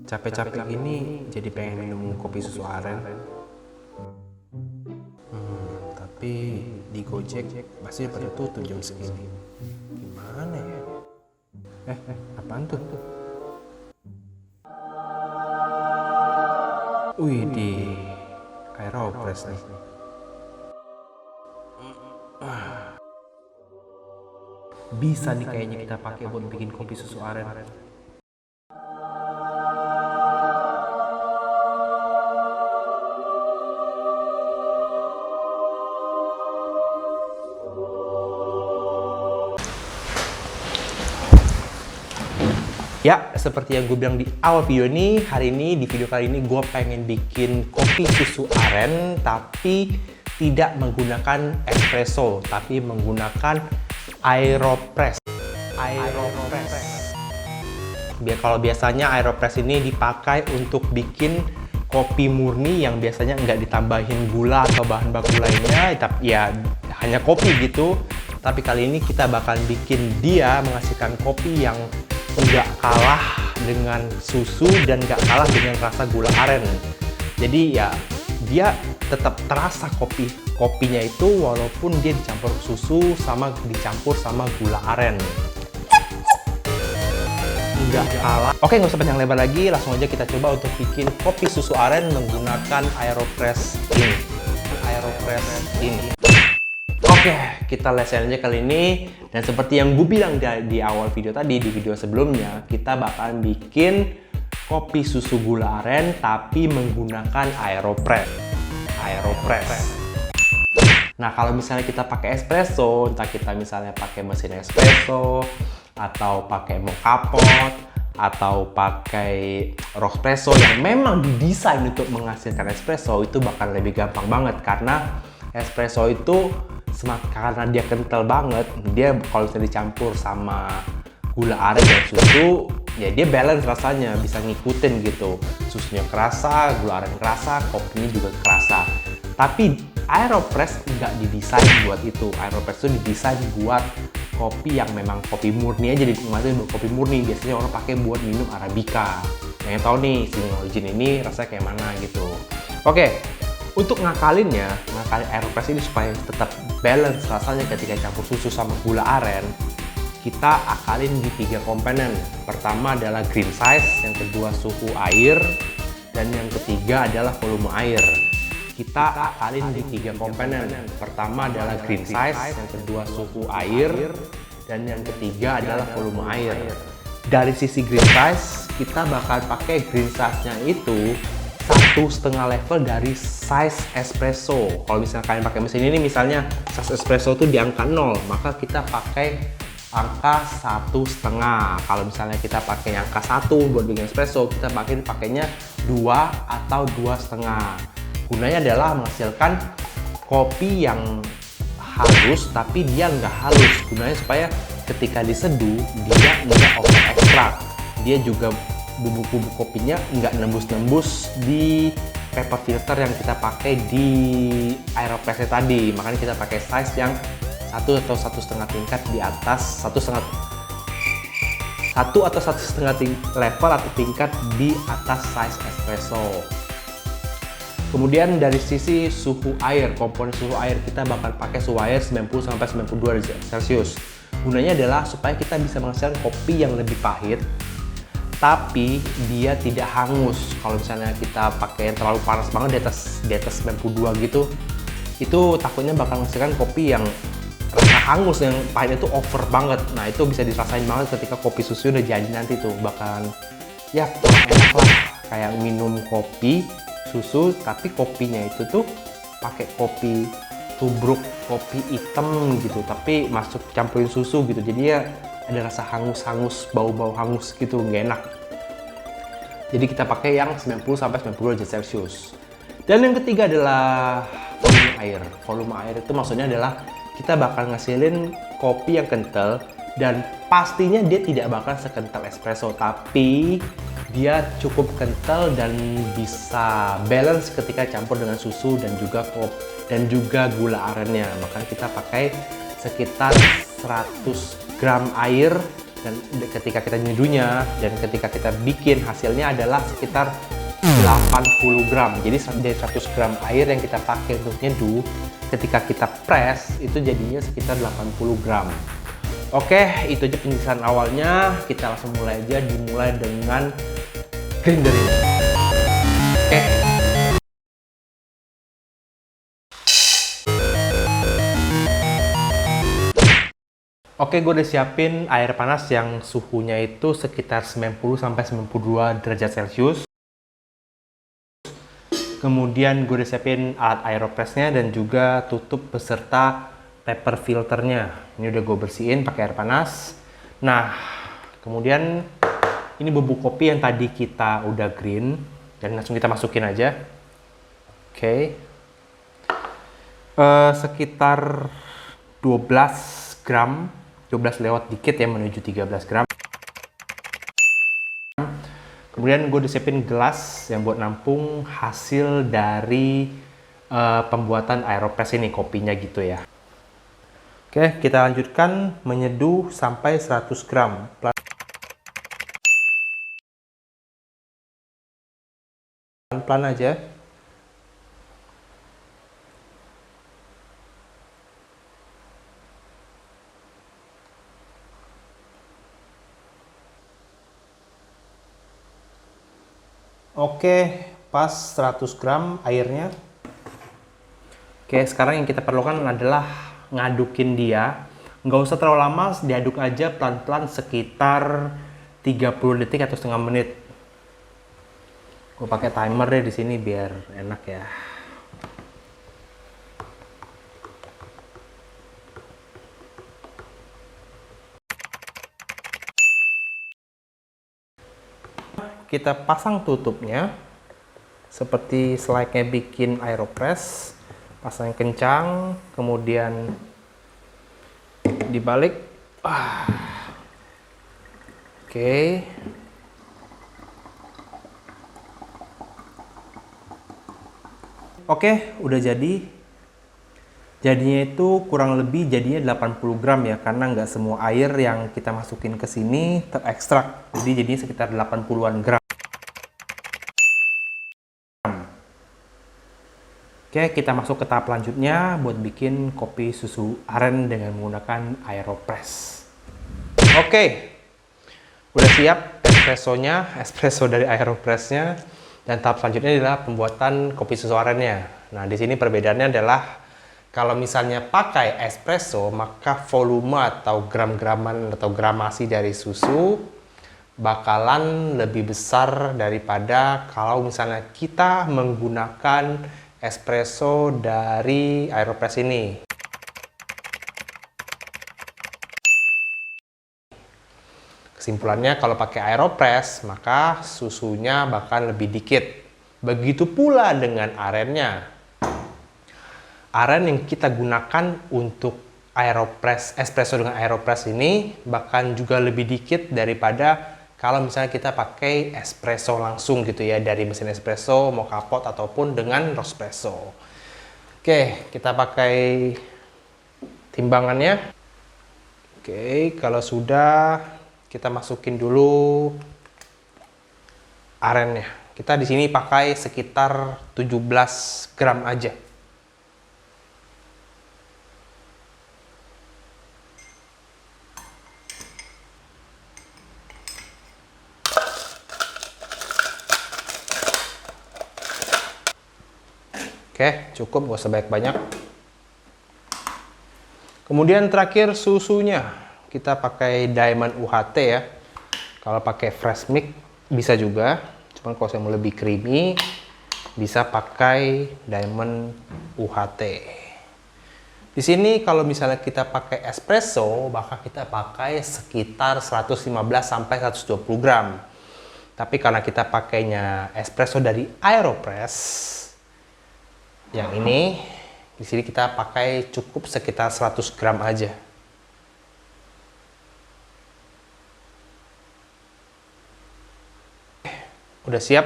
Capek-capek gini jadi pengen minum kopi susu aren. Tapi di Gojek pasti pada tutup jam segini. Gimana ya? Apaan tuh? Wih, di Aeropress nih. Bisa nih kayaknya kita pakai buat bikin kopi susu aren. Ya, seperti yang gue bilang di awal video ini, di video kali ini gue pengen bikin kopi susu aren, tapi tidak menggunakan espresso, tapi menggunakan Aeropress. Kalau biasanya Aeropress ini dipakai untuk bikin kopi murni yang biasanya nggak ditambahin gula atau bahan baku lainnya, tapi ya hanya kopi gitu. Tapi kali ini kita bakal bikin dia menghasilkan kopi yang nggak kalah dengan susu dan nggak kalah dengan rasa gula aren. Jadi ya dia tetap terasa kopinya itu walaupun dia dicampur susu sama dicampur sama gula aren. Nggak kalah. Oke, nggak usah panjang lebar lagi, langsung aja kita coba untuk bikin kopi susu aren menggunakan Aeropress ini. Oke, kita lesain aja kali ini. Dan seperti yang gue bilang di awal video tadi, di video sebelumnya, kita bakalan bikin kopi susu gula aren tapi menggunakan Aeropress. Nah, kalau misalnya kita pakai espresso, entah kita misalnya pakai mesin espresso atau pakai mocha pot atau pakai Roxpresso yang memang didesain untuk menghasilkan espresso, itu bakal lebih gampang banget karena espresso itu karena dia kental banget, dia kalau misalnya dicampur sama gula aren dan susu, ya dia balance rasanya, bisa ngikutin gitu. Susunya kerasa, gula aren kerasa, kopinya juga kerasa. Tapi Aeropress nggak didesain buat itu. Aeropress itu didesain buat kopi yang memang kopi murni aja, dimaksudnya buat kopi murni. Biasanya orang pakai buat minum Arabica. Yang tahu nih, Single Origin ini rasanya kayak mana gitu. Oke. Untuk ngakalin Aeropress ini supaya tetap balance rasanya ketika campur susu sama gula aren, kita akalin di 3 komponen. Pertama adalah green size, yang kedua suhu air, dan yang ketiga adalah volume air. Kita akalin di 3 komponen. Pertama adalah green size, yang kedua suhu air, dan yang ketiga adalah volume air. Dari sisi green size, kita bakal pakai green size-nya itu 1,5 level dari size espresso. Kalau misalnya kalian pakai mesin ini, misalnya size espresso itu di angka 0, maka kita pakai angka 1,5. Kalau misalnya kita pakai angka 1 buat bikin espresso, kita pakainya 2 atau 2,5. Gunanya adalah menghasilkan kopi yang halus, tapi dia nggak halus. Gunanya supaya ketika diseduh, dia nggak over ekstrak. Dia juga bubuk-bubuk kopinya nggak nembus-nembus di paper filter yang kita pakai di Aeropress tadi. Makanya kita pakai size yang 1 atau 1,5 tingkat di atas, 1 atau 1,5 level atau tingkat di atas size espresso. Kemudian dari sisi suhu air, komponen suhu air, kita bakal pakai suhu air 90-92 derajat Celcius. Gunanya adalah supaya kita bisa menghasilkan kopi yang lebih pahit tapi dia tidak hangus. Kalau misalnya kita pakai yang terlalu panas banget di atas 92 gitu, itu takutnya bakal menghasilkan kopi yang rasa hangus, yang pahitnya itu over banget. Nah, itu bisa dirasain banget ketika kopi susu udah jadi nanti tuh, bakalan ya kurang enak lah, kayak minum kopi susu tapi kopinya itu tuh pakai kopi tubruk, kopi hitam gitu, tapi campurin susu gitu. Jadi ya ada rasa hangus-hangus, bau-bau hangus gitu, nggak enak. Jadi kita pakai yang 90-92 derajat Celcius. Dan yang ketiga adalah volume air. Volume air itu maksudnya adalah kita bakal ngasilin kopi yang kental, dan pastinya dia tidak bakal sekental espresso, tapi dia cukup kental dan bisa balance ketika campur dengan susu dan juga gula arennya. Makanya kita pakai sekitar 100 gram air, dan ketika kita nyeduhnya dan ketika kita bikin hasilnya adalah sekitar 80 gram. Jadi dari 100 gram air yang kita pakai untuk nyeduh, ketika kita press itu jadinya sekitar 80 gram. Oke, itu aja penjelasan awalnya. Kita langsung mulai aja, dimulai dengan grinder ini. Oke. Oke, gue udah siapin air panas yang suhunya itu sekitar 90-92 derajat Celcius. Kemudian gue udah siapin alat aeropressnya dan juga tutup beserta paper filternya. Ini udah gue bersihin pakai air panas. Nah, kemudian ini bubuk kopi yang tadi kita udah green dan langsung kita masukin aja. Oke. Sekitar 12 gram. 12 lewat dikit ya, menuju 13 gram. Kemudian gue udah siapin gelas yang buat nampung hasil dari pembuatan aeropress ini, kopinya gitu ya. Oke, kita lanjutkan menyeduh sampai 100 gram. Pelan-pelan aja. Oke, pas 100 gram airnya. Oke, sekarang yang kita perlukan adalah ngadukin dia. Nggak usah terlalu lama, diaduk aja pelan-pelan sekitar 30 detik atau setengah menit. Gue pakai timer deh di sini biar enak ya. Kita pasang tutupnya seperti selayaknya bikin aeropress, pasang kencang, kemudian dibalik. Oke. Oke, udah jadi. Jadinya itu kurang lebih jadinya 80 gram ya, karena nggak semua air yang kita masukin ke sini terekstrak. Jadi jadinya sekitar 80-an gram. Oke, kita masuk ke tahap lanjutnya buat bikin kopi susu aren dengan menggunakan aeropress. Oke, udah siap espresso dari aeropressnya, dan tahap selanjutnya adalah pembuatan kopi susu arennya. Nah, di sini perbedaannya adalah kalau misalnya pakai espresso, maka volume atau gram-graman atau gramasi dari susu bakalan lebih besar daripada kalau misalnya kita menggunakan espresso dari aeropress ini. Kesimpulannya, kalau pakai aeropress, maka susunya bakal lebih dikit. Begitu pula dengan arennya. Aren yang kita gunakan untuk aeropress, espresso dengan aeropress ini bahkan juga lebih dikit daripada kalau misalnya kita pakai espresso langsung gitu ya, dari mesin espresso, mocha pot ataupun dengan Rospresso. Oke, kita pakai timbangannya. Oke, kalau sudah, kita masukin dulu arennya. Kita di sini pakai sekitar 17 gram aja. Oke, cukup, gak usah banyak-banyak. Kemudian terakhir susunya. Kita pakai Diamond UHT ya. Kalau pakai Fresh Milk bisa juga. Cuman kalau saya mau lebih creamy, bisa pakai Diamond UHT. Di sini kalau misalnya kita pakai espresso, maka kita pakai sekitar 115 sampai 120 gram. Tapi karena kita pakainya espresso dari aeropress, yang ini, di sini kita pakai cukup sekitar 100 gram aja. Udah siap.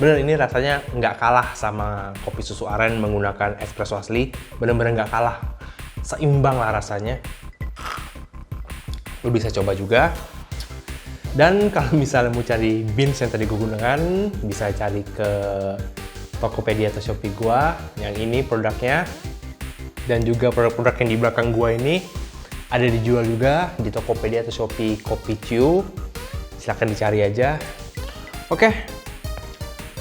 bener-bener ini rasanya nggak kalah sama kopi susu aren menggunakan espresso asli. Bener-bener nggak kalah, seimbang lah rasanya. Lo bisa coba juga. Dan kalau misalnya mau cari beans yang tadi gue gunakan, bisa cari ke Tokopedia atau Shopee gua. Yang ini produknya, dan juga produk-produk yang di belakang gua ini ada dijual juga di Tokopedia atau Shopee Kopi Chew. Silahkan dicari aja. Oke,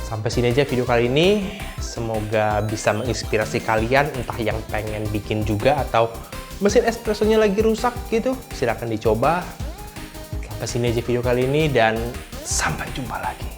sampai sini aja video kali ini. Semoga bisa menginspirasi kalian, entah yang pengen bikin juga atau mesin espressonya lagi rusak gitu, silahkan dicoba. Sampai sini aja video kali ini dan sampai jumpa lagi.